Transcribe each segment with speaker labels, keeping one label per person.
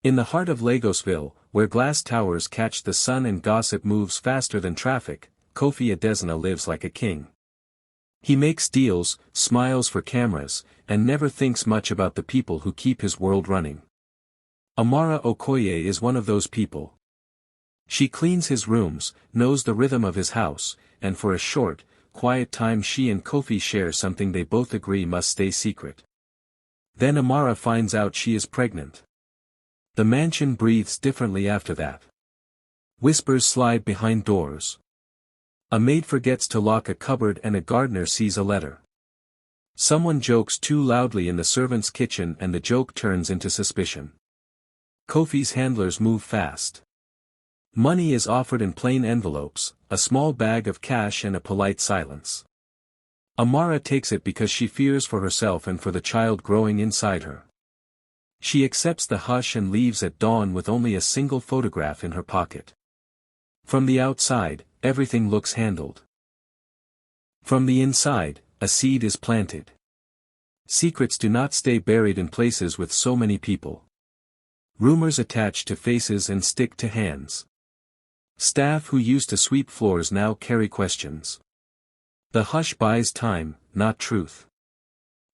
Speaker 1: In the heart of Lagosville, where glass towers catch the sun and gossip moves faster than traffic, Kofi Adesina lives like a king. He makes deals, smiles for cameras, and never thinks much about the people who keep his world running. Amara Okoye is one of those people. She cleans his rooms, knows the rhythm of his house, and for a short, quiet time she and Kofi share something they both agree must stay secret. Then Amara finds out she is pregnant. The mansion breathes differently after that. Whispers slide behind doors. A maid forgets to lock a cupboard and a gardener sees a letter. Someone jokes too loudly in the servants' kitchen and the joke turns into suspicion. Kofi's handlers move fast. Money is offered in plain envelopes, a small bag of cash and a polite silence. Amara takes it because she fears for herself and for the child growing inside her. She accepts the hush and leaves at dawn with only a single photograph in her pocket. From the outside, everything looks handled. From the inside, a seed is planted. Secrets do not stay buried in places with so many people. Rumors attach to faces and stick to hands. Staff who used to sweep floors now carry questions. The hush buys time, not truth.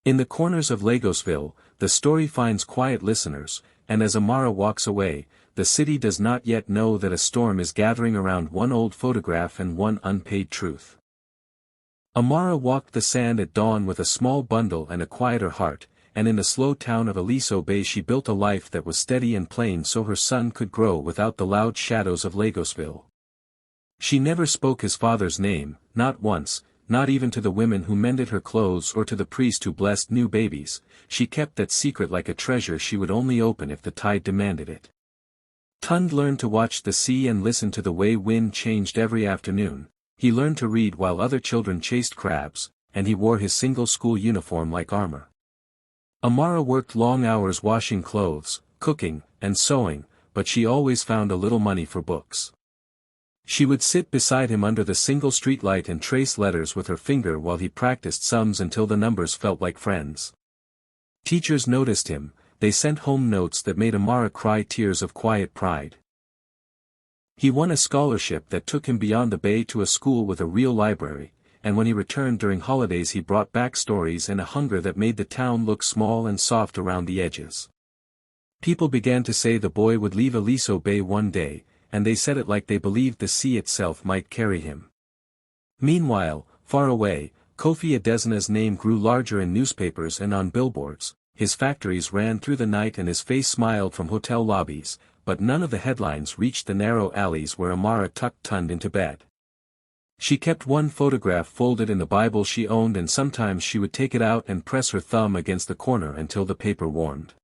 Speaker 1: In the corners of Lagosville, the story finds quiet listeners, and as Amara walks away, the city does not yet know that a storm is gathering around one old photograph and one unpaid truth. Amara walked the sand at dawn with a small bundle and a quieter heart, and in the slow town of Aliso Bay she built a life that was steady and plain so her son could grow without the loud shadows of Lagosville. She never spoke his father's name, not once, not even to the women who mended her clothes or to the priest who blessed new babies. She kept that secret like a treasure she would only open if the tide demanded it. Tund learned to watch the sea and listen to the way wind changed every afternoon. He learned to read while other children chased crabs, and he wore his single school uniform like armor. Amara worked long hours washing clothes, cooking, and sewing, but she always found a little money for books. She would sit beside him under the single streetlight and trace letters with her finger while he practiced sums until the numbers felt like friends. Teachers noticed him, they sent home notes that made Amara cry tears of quiet pride. He won a scholarship that took him beyond the bay to a school with a real library, and when he returned during holidays he brought back stories and a hunger that made the town look small and soft around the edges. People began to say the boy would leave Aliso Bay one day, and they said it like they believed the sea itself might carry him. Meanwhile, far away, Kofi Adesina's name grew larger in newspapers and on billboards, his factories ran through the night and his face smiled from hotel lobbies, but none of the headlines reached the narrow alleys where Amara tucked Tund into bed. She kept one photograph folded in the Bible she owned and sometimes she would take it out and press her thumb against the corner until the paper warmed.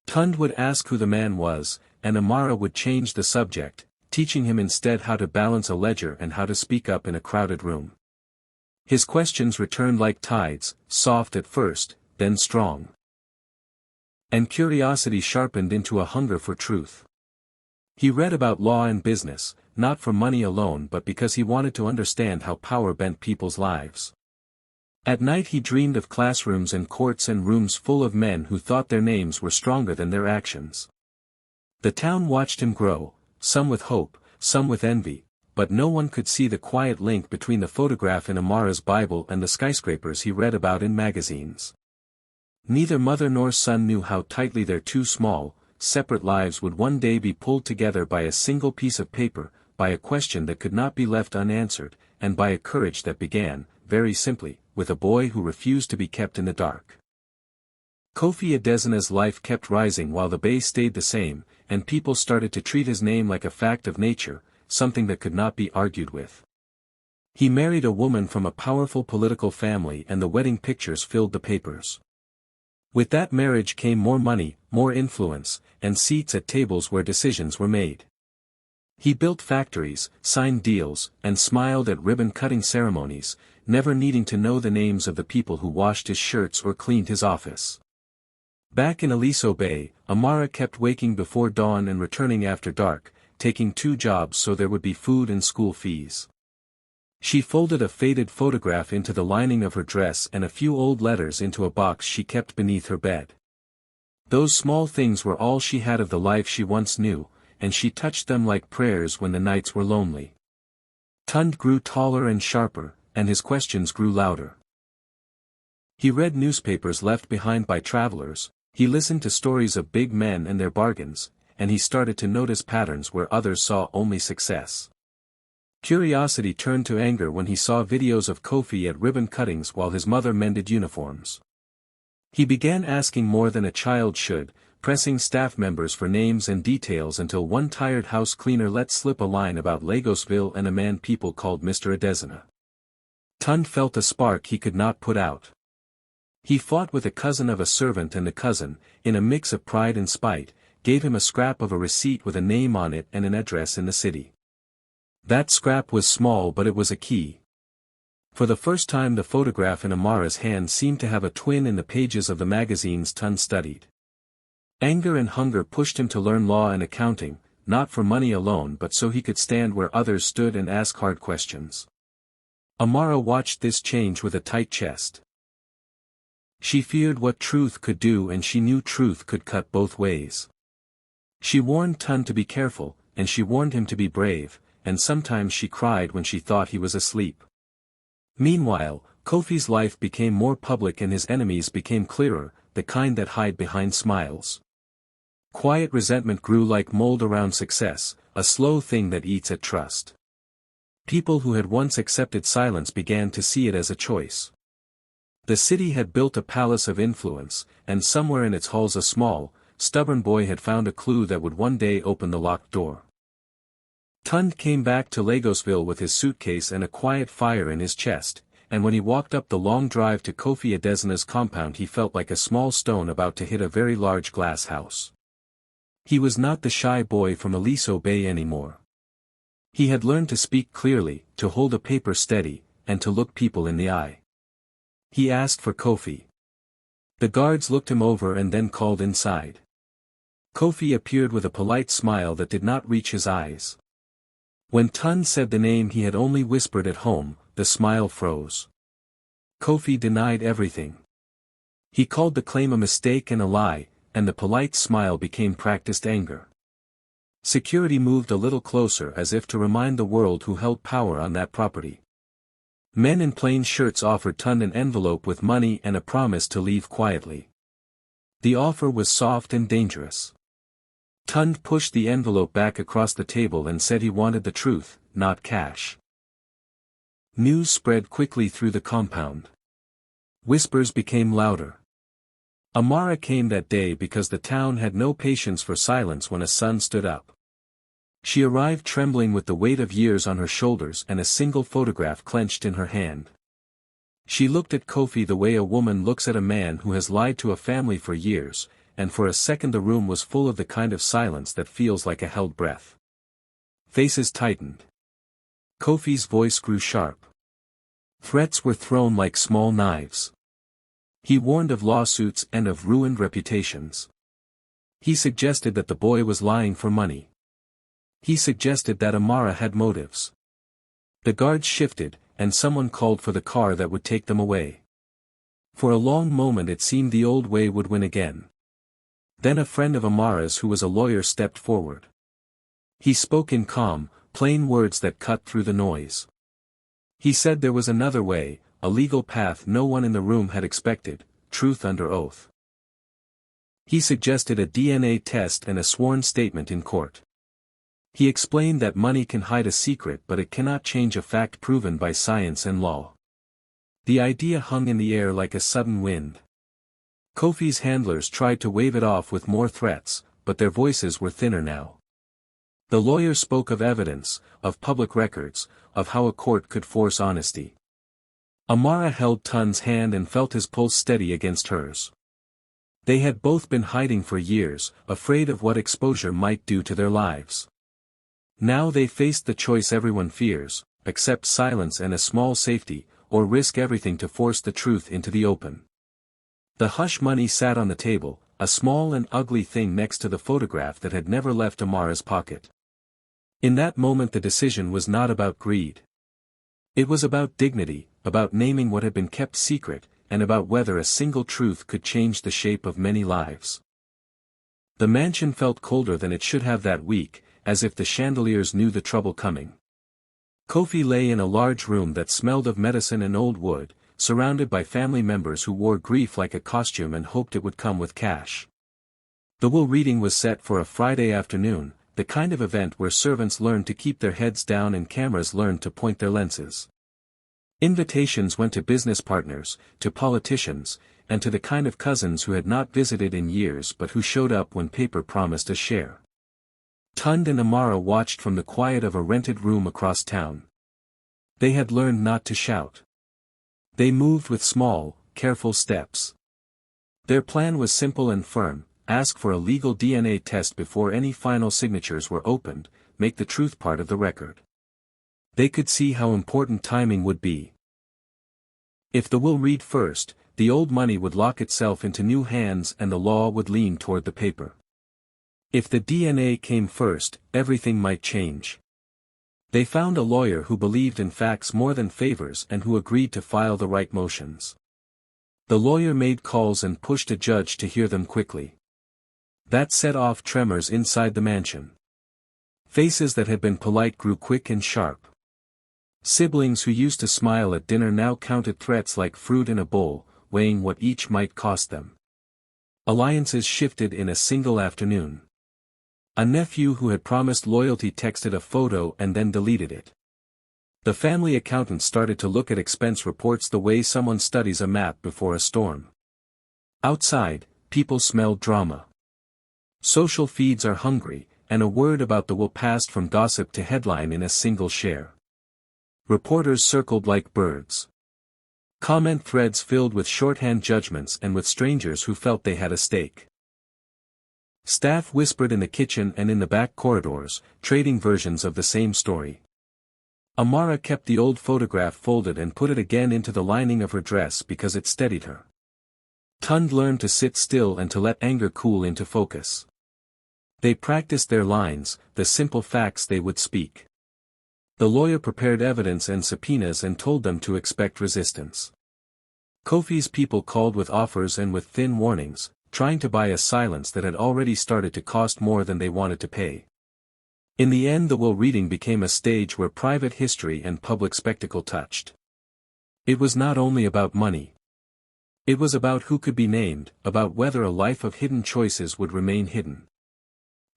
Speaker 1: Tund would ask who the man was, and Amara would change the subject, teaching him instead how to balance a ledger and how to speak up in a crowded room. His questions returned like tides, soft at first, then strong. And curiosity sharpened into a hunger for truth. He read about law and business, not for money alone but because he wanted to understand how power bent people's lives. At night he dreamed of classrooms and courts and rooms full of men who thought their names were stronger than their actions. The town watched him grow, some with hope, some with envy, but no one could see the quiet link between the photograph in Amara's Bible and the skyscrapers he read about in magazines. Neither mother nor son knew how tightly their two small, separate lives would one day be pulled together by a single piece of paper, by a question that could not be left unanswered, and by a courage that began, very simply, with a boy who refused to be kept in the dark. Kofi Adesina's life kept rising while the bay stayed the same, and people started to treat his name like a fact of nature, something that could not be argued with. He married a woman from a powerful political family and the wedding pictures filled the papers. With that marriage came more money, more influence, and seats at tables where decisions were made. He built factories, signed deals, and smiled at ribbon-cutting ceremonies, never needing to know the names of the people who washed his shirts or cleaned his office. Back in Aliso Bay, Amara kept waking before dawn and returning after dark, taking 2 jobs so there would be food and school fees. She folded a faded photograph into the lining of her dress and a few old letters into a box she kept beneath her bed. Those small things were all she had of the life she once knew, and she touched them like prayers when the nights were lonely. Tund grew taller and sharper, and his questions grew louder. He read newspapers left behind by travelers, he listened to stories of big men and their bargains, and he started to notice patterns where others saw only success. Curiosity turned to anger when he saw videos of Kofi at ribbon cuttings while his mother mended uniforms. He began asking more than a child should, pressing staff members for names and details until one tired house cleaner let slip a line about Lagosville and a man people called Mr. Adesina. Tund felt a spark he could not put out. He fought with a cousin of a servant, and the cousin, in a mix of pride and spite, gave him a scrap of a receipt with a name on it and an address in the city. That scrap was small, but it was a key. For the first time the photograph in Amara's hand seemed to have a twin in the pages of the magazines Tund studied. Anger and hunger pushed him to learn law and accounting, not for money alone but so he could stand where others stood and ask hard questions. Amara watched this change with a tight chest. She feared what truth could do, and she knew truth could cut both ways. She warned Tund to be careful, and she warned him to be brave, and sometimes she cried when she thought he was asleep. Meanwhile, Kofi's life became more public and his enemies became clearer, the kind that hide behind smiles. Quiet resentment grew like mold around success, a slow thing that eats at trust. People who had once accepted silence began to see it as a choice. The city had built a palace of influence, and somewhere in its halls a small, stubborn boy had found a clue that would one day open the locked door. Tund came back to Lagosville with his suitcase and a quiet fire in his chest, and when he walked up the long drive to Kofi Adesina's compound he felt like a small stone about to hit a very large glass house. He was not the shy boy from Aliso Bay anymore. He had learned to speak clearly, to hold a paper steady, and to look people in the eye. He asked for Kofi. The guards looked him over and then called inside. Kofi appeared with a polite smile that did not reach his eyes. When Tund said the name he had only whispered at home, the smile froze. Kofi denied everything. He called the claim a mistake and a lie, and the polite smile became practiced anger. Security moved a little closer as if to remind the world who held power on that property. Men in plain shirts offered Tund an envelope with money and a promise to leave quietly. The offer was soft and dangerous. Tund pushed the envelope back across the table and said he wanted the truth, not cash. News spread quickly through the compound. Whispers became louder. Amara came that day because the town had no patience for silence when a son stood up. She arrived trembling with the weight of years on her shoulders and a single photograph clenched in her hand. She looked at Kofi the way a woman looks at a man who has lied to a family for years, and for a second the room was full of the kind of silence that feels like a held breath. Faces tightened. Kofi's voice grew sharp. Threats were thrown like small knives. He warned of lawsuits and of ruined reputations. He suggested that the boy was lying for money. He suggested that Amara had motives. The guards shifted, and someone called for the car that would take them away. For a long moment it seemed the old way would win again. Then a friend of Amara's who was a lawyer stepped forward. He spoke in calm, plain words that cut through the noise. He said there was another way, a legal path no one in the room had expected, truth under oath. He suggested a DNA test and a sworn statement in court. He explained that money can hide a secret but it cannot change a fact proven by science and law. The idea hung in the air like a sudden wind. Kofi's handlers tried to wave it off with more threats, but their voices were thinner now. The lawyer spoke of evidence, of public records, of how a court could force honesty. Amara held Tund's hand and felt his pulse steady against hers. They had both been hiding for years, afraid of what exposure might do to their lives. Now they faced the choice everyone fears, accept silence and a small safety, or risk everything to force the truth into the open. The hush money sat on the table, a small and ugly thing next to the photograph that had never left Amara's pocket. In that moment the decision was not about greed. It was about dignity, about naming what had been kept secret, and about whether a single truth could change the shape of many lives. The mansion felt colder than it should have that week, as if the chandeliers knew the trouble coming. Kofi lay in a large room that smelled of medicine and old wood, surrounded by family members who wore grief like a costume and hoped it would come with cash. The will reading was set for a Friday afternoon, the kind of event where servants learned to keep their heads down and cameras learned to point their lenses. Invitations went to business partners, to politicians, and to the kind of cousins who had not visited in years but who showed up when paper promised a share. Tund and Amara watched from the quiet of a rented room across town. They had learned not to shout. They moved with small, careful steps. Their plan was simple and firm: ask for a legal DNA test before any final signatures were opened, make the truth part of the record. They could see how important timing would be. If the will read first, the old money would lock itself into new hands and the law would lean toward the paper. If the DNA came first, everything might change. They found a lawyer who believed in facts more than favors and who agreed to file the right motions. The lawyer made calls and pushed a judge to hear them quickly. That set off tremors inside the mansion. Faces that had been polite grew quick and sharp. Siblings who used to smile at dinner now counted threats like fruit in a bowl, weighing what each might cost them. Alliances shifted in a single afternoon. A nephew who had promised loyalty texted a photo and then deleted it. The family accountant started to look at expense reports the way someone studies a map before a storm. Outside, people smelled drama. Social feeds are hungry, and a word about the will passed from gossip to headline in a single share. Reporters circled like birds. Comment threads filled with shorthand judgments and with strangers who felt they had a stake. Staff whispered in the kitchen and in the back corridors, trading versions of the same story. Amara kept the old photograph folded and put it again into the lining of her dress because it steadied her. Tund learned to sit still and to let anger cool into focus. They practiced their lines, the simple facts they would speak. The lawyer prepared evidence and subpoenas and told them to expect resistance. Kofi's people called with offers and with thin warnings, trying to buy a silence that had already started to cost more than they wanted to pay. In the end, the will reading became a stage where private history and public spectacle touched. It was not only about money. It was about who could be named, about whether a life of hidden choices would remain hidden.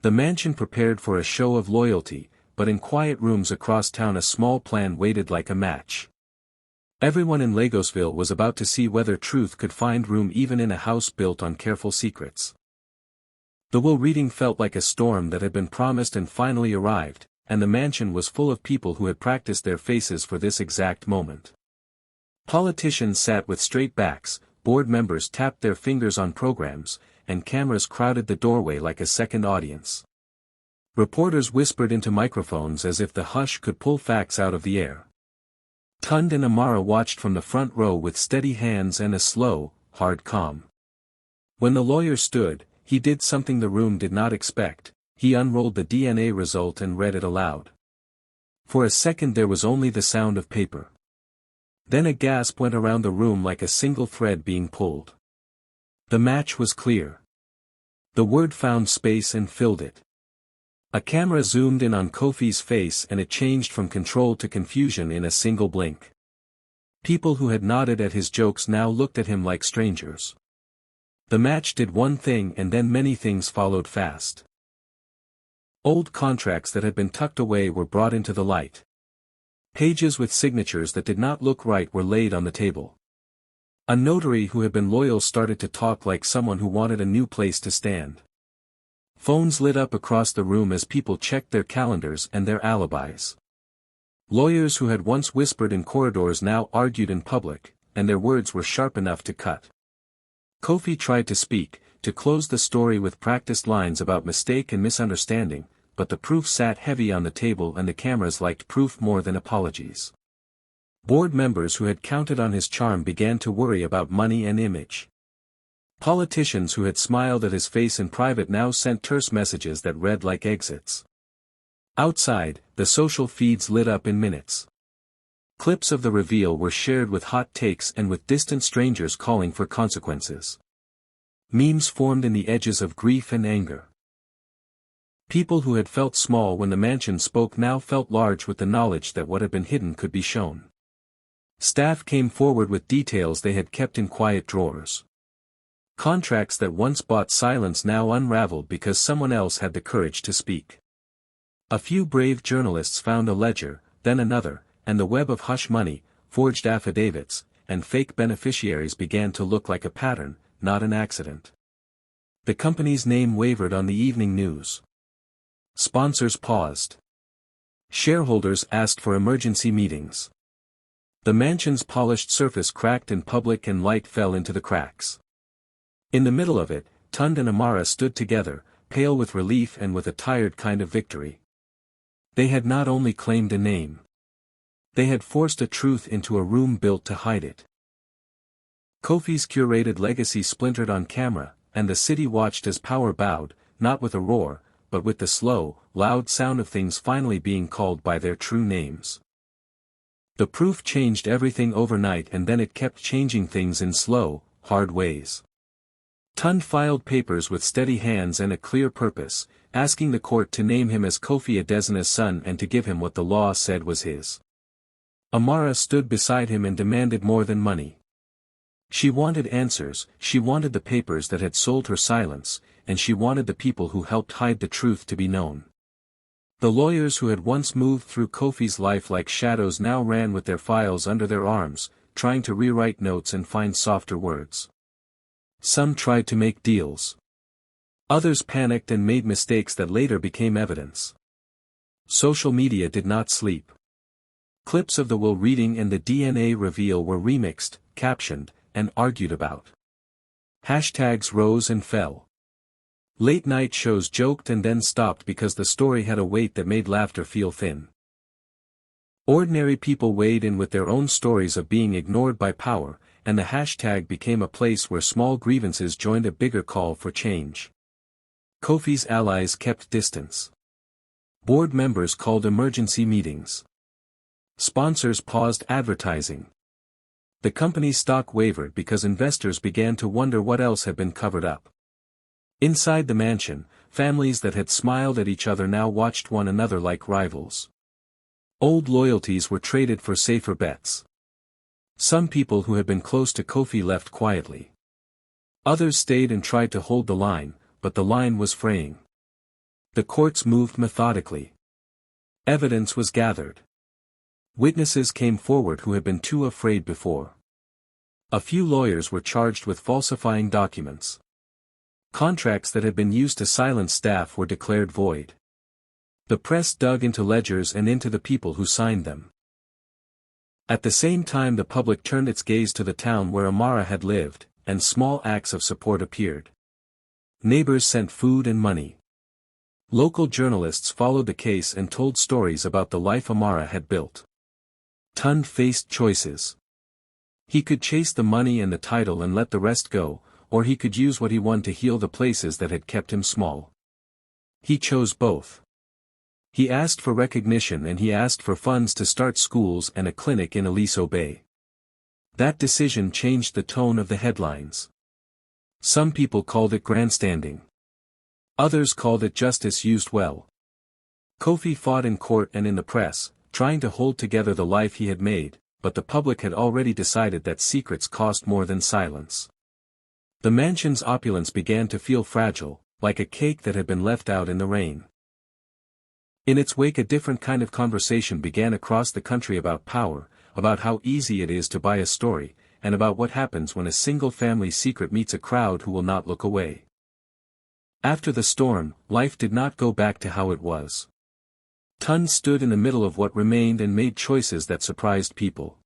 Speaker 1: The mansion prepared for a show of loyalty, but in quiet rooms across town a small plan waited like a match. Everyone in Lagosville was about to see whether truth could find room even in a house built on careful secrets. The will reading felt like a storm that had been promised and finally arrived, and the mansion was full of people who had practiced their faces for this exact moment. Politicians sat with straight backs, board members tapped their fingers on programs, and cameras crowded the doorway like a second audience. Reporters whispered into microphones as if the hush could pull facts out of the air. Tund and Amara watched from the front row with steady hands and a slow, hard calm. When the lawyer stood, he did something the room did not expect. He unrolled the DNA result and read it aloud. For a second there was only the sound of paper. Then a gasp went around the room like a single thread being pulled. The match was clear. The word found space and filled it. A camera zoomed in on Kofi's face and it changed from control to confusion in a single blink. People who had nodded at his jokes now looked at him like strangers. The match did one thing and then many things followed fast. Old contracts that had been tucked away were brought into the light. Pages with signatures that did not look right were laid on the table. A notary who had been loyal started to talk like someone who wanted a new place to stand. Phones lit up across the room as people checked their calendars and their alibis. Lawyers who had once whispered in corridors now argued in public, and their words were sharp enough to cut. Kofi tried to speak, to close the story with practiced lines about mistake and misunderstanding, but the proof sat heavy on the table and the cameras liked proof more than apologies. Board members who had counted on his charm began to worry about money and image. Politicians who had smiled at his face in private now sent terse messages that read like exits. Outside, the social feeds lit up in minutes. Clips of the reveal were shared with hot takes and with distant strangers calling for consequences. Memes formed in the edges of grief and anger. People who had felt small when the mansion spoke now felt large with the knowledge that what had been hidden could be shown. Staff came forward with details they had kept in quiet drawers. Contracts that once bought silence now unraveled because someone else had the courage to speak. A few brave journalists found a ledger, then another, and the web of hush money, forged affidavits, and fake beneficiaries began to look like a pattern, not an accident. The company's name wavered on the evening news. Sponsors paused. Shareholders asked for emergency meetings. The mansion's polished surface cracked in public and light fell into the cracks. In the middle of it, Tund and Amara stood together, pale with relief and with a tired kind of victory. They had not only claimed a name. They had forced a truth into a room built to hide it. Kofi's curated legacy splintered on camera, and the city watched as power bowed, not with a roar, but with the slow, loud sound of things finally being called by their true names. The proof changed everything overnight, and then it kept changing things in slow, hard ways. Tund filed papers with steady hands and a clear purpose, asking the court to name him as Kofi Adezena's son and to give him what the law said was his. Amara stood beside him and demanded more than money. She wanted answers, she wanted the papers that had sold her silence, and she wanted the people who helped hide the truth to be known. The lawyers who had once moved through Kofi's life like shadows now ran with their files under their arms, trying to rewrite notes and find softer words. Some tried to make deals. Others panicked and made mistakes that later became evidence. Social media did not sleep. Clips of the will reading and the DNA reveal were remixed, captioned, and argued about. Hashtags rose and fell. Late-night shows joked and then stopped because the story had a weight that made laughter feel thin. Ordinary people weighed in with their own stories of being ignored by power, and the hashtag became a place where small grievances joined a bigger call for change. Kofi's allies kept distance. Board members called emergency meetings. Sponsors paused advertising. The company's stock wavered because investors began to wonder what else had been covered up. Inside the mansion, families that had smiled at each other now watched one another like rivals. Old loyalties were traded for safer bets. Some people who had been close to Kofi left quietly. Others stayed and tried to hold the line, but the line was fraying. The courts moved methodically. Evidence was gathered. Witnesses came forward who had been too afraid before. A few lawyers were charged with falsifying documents. Contracts that had been used to silence staff were declared void. The press dug into ledgers and into the people who signed them. At the same time the public turned its gaze to the town where Amara had lived, and small acts of support appeared. Neighbors sent food and money. Local journalists followed the case and told stories about the life Amara had built. Tund faced choices. He could chase the money and the title and let the rest go, or he could use what he won to heal the places that had kept him small. He chose both. He asked for recognition and he asked for funds to start schools and a clinic in Aliso Bay. That decision changed the tone of the headlines. Some people called it grandstanding. Others called it justice used well. Kofi fought in court and in the press, trying to hold together the life he had made, but the public had already decided that secrets cost more than silence. The mansion's opulence began to feel fragile, like a cake that had been left out in the rain. In its wake a different kind of conversation began across the country about power, about how easy it is to buy a story, and about what happens when a single family's secret meets a crowd who will not look away. After the storm, life did not go back to how it was. Tund stood in the middle of what remained and made choices that surprised people.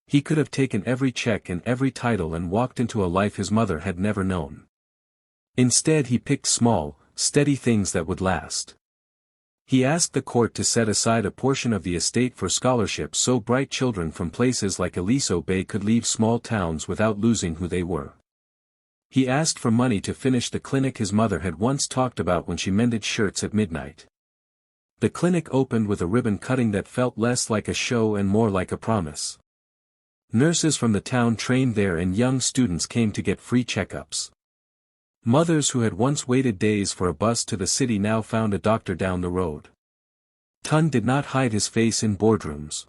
Speaker 1: He could have taken every check and every title and walked into a life his mother had never known. Instead he picked small, steady things that would last. He asked the court to set aside a portion of the estate for scholarships so bright children from places like Aliso Bay could leave small towns without losing who they were. He asked for money to finish the clinic his mother had once talked about when she mended shirts at midnight. The clinic opened with a ribbon cutting that felt less like a show and more like a promise. Nurses from the town trained there and young students came to get free checkups. Mothers who had once waited days for a bus to the city now found a doctor down the road. Tun did not hide his face in boardrooms.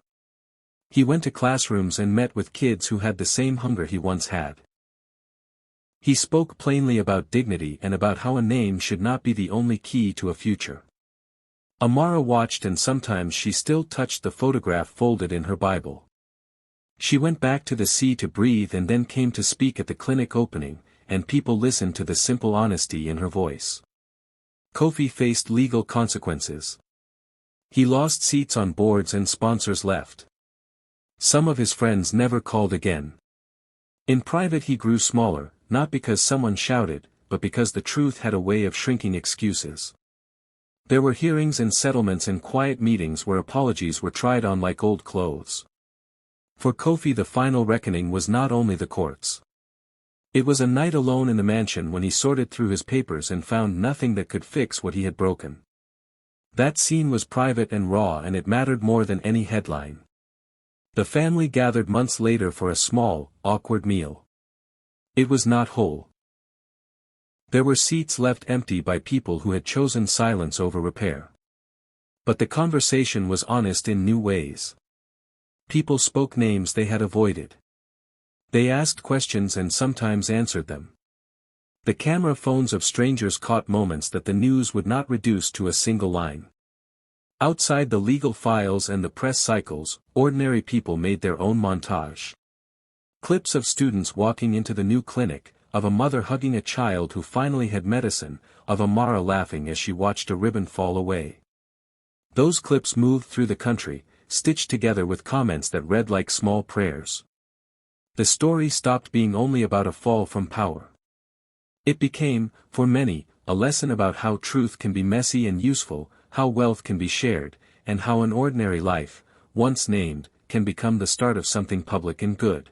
Speaker 1: He went to classrooms and met with kids who had the same hunger he once had. He spoke plainly about dignity and about how a name should not be the only key to a future. Amara watched, and sometimes she still touched the photograph folded in her Bible. She went back to the sea to breathe and then came to speak at the clinic opening, and people listened to the simple honesty in her voice. Kofi faced legal consequences. He lost seats on boards and sponsors left. Some of his friends never called again. In private he grew smaller, not because someone shouted, but because the truth had a way of shrinking excuses. There were hearings and settlements and quiet meetings where apologies were tried on like old clothes. For Kofi, the final reckoning was not only the courts. It was a night alone in the mansion when he sorted through his papers and found nothing that could fix what he had broken. That scene was private and raw, and it mattered more than any headline. The family gathered months later for a small, awkward meal. It was not whole. There were seats left empty by people who had chosen silence over repair. But the conversation was honest in new ways. People spoke names they had avoided. They asked questions and sometimes answered them. The camera phones of strangers caught moments that the news would not reduce to a single line. Outside the legal files and the press cycles, ordinary people made their own montage. Clips of students walking into the new clinic, of a mother hugging a child who finally had medicine, of Amara laughing as she watched a ribbon fall away. Those clips moved through the country, stitched together with comments that read like small prayers. The story stopped being only about a fall from power. It became, for many, a lesson about how truth can be messy and useful, how wealth can be shared, and how an ordinary life, once named, can become the start of something public and good.